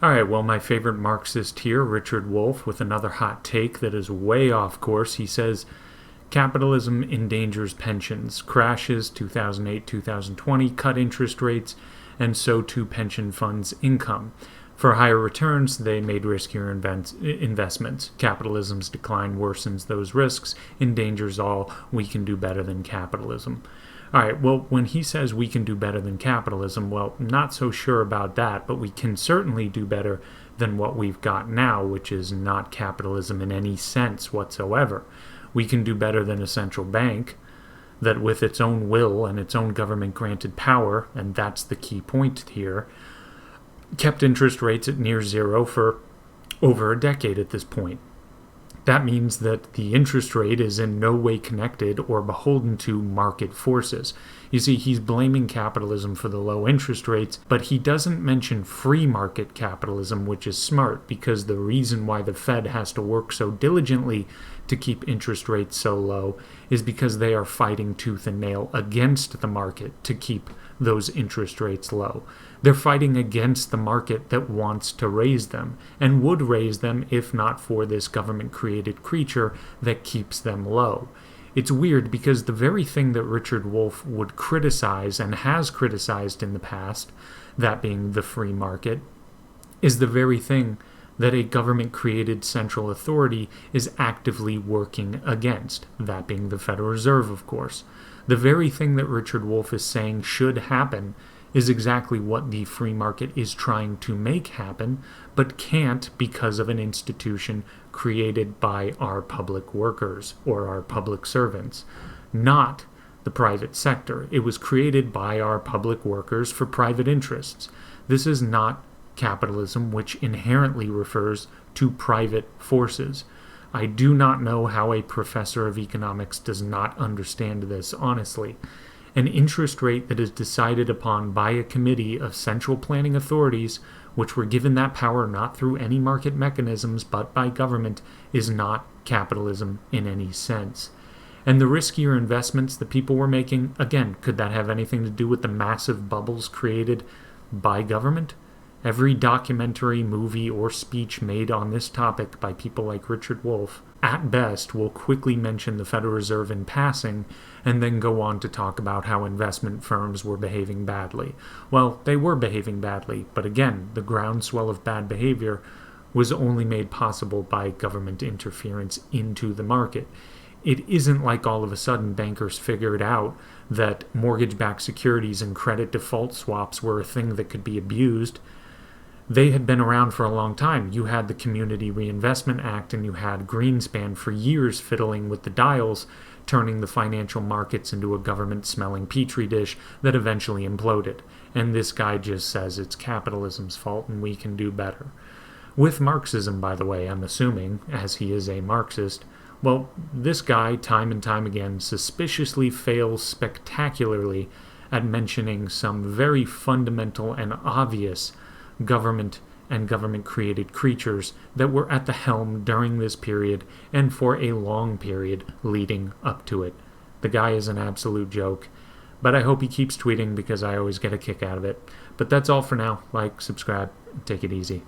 All right, well, my favorite Marxist here, Richard Wolff, with another hot take that is way off course. He says, capitalism endangers pensions, crashes 2008, 2020, cut interest rates, and so too pension funds' income. For higher returns, they made riskier investments. Capitalism's decline worsens those risks, endangers all. We can do better than capitalism. All right, well, when he says we can do better than capitalism, well, not so sure about that, but we can certainly do better than what we've got now, which is not capitalism in any sense whatsoever. We can do better than a central bank that, with its own will and its own government-granted power, and that's the key point here, kept interest rates at near zero for over a decade at this point. That means that the interest rate is in no way connected or beholden to market forces. You see, he's blaming capitalism for the low interest rates, but he doesn't mention free market capitalism, which is smart, because the reason why the Fed has to work so diligently to keep interest rates so low is because they are fighting tooth and nail against the market to keep those interest rates low. They're fighting against the market that wants to raise them, and would raise them if not for this government-created creature that keeps them low. It's weird because the very thing that Richard Wolff would criticize and has criticized in the past, that being the free market, is the very thing that a government-created central authority is actively working against, that being the Federal Reserve, of course. The very thing that Richard Wolff is saying should happen is exactly what the free market is trying to make happen, but can't because of an institution created by our public workers or our public servants, not the private sector. It was created by our public workers for private interests. This is not capitalism, which inherently refers to private forces. I do not know how a professor of economics does not understand this, honestly. An interest rate that is decided upon by a committee of central planning authorities, which were given that power not through any market mechanisms but by government, is not capitalism in any sense. And the riskier investments that people were making, again, could that have anything to do with the massive bubbles created by government? Every documentary, movie, or speech made on this topic by people like Richard Wolff, at best, will quickly mention the Federal Reserve in passing and then go on to talk about how investment firms were behaving badly. Well, they were behaving badly, but again, the groundswell of bad behavior was only made possible by government interference into the market. It isn't like all of a sudden bankers figured out that mortgage-backed securities and credit default swaps were a thing that could be abused. They had been around for a long time. You had the Community Reinvestment Act and you had Greenspan for years fiddling with the dials, turning the financial markets into a government-smelling petri dish that eventually imploded. And this guy just says it's capitalism's fault and we can do better. With Marxism, by the way, I'm assuming, as he is a Marxist, well, this guy, time and time again, suspiciously fails spectacularly at mentioning some very fundamental and obvious government and government-created creatures that were at the helm during this period and for a long period leading up to it. The guy is an absolute joke, but I hope he keeps tweeting because I always get a kick out of it. But that's all for now. Like, subscribe, take it easy.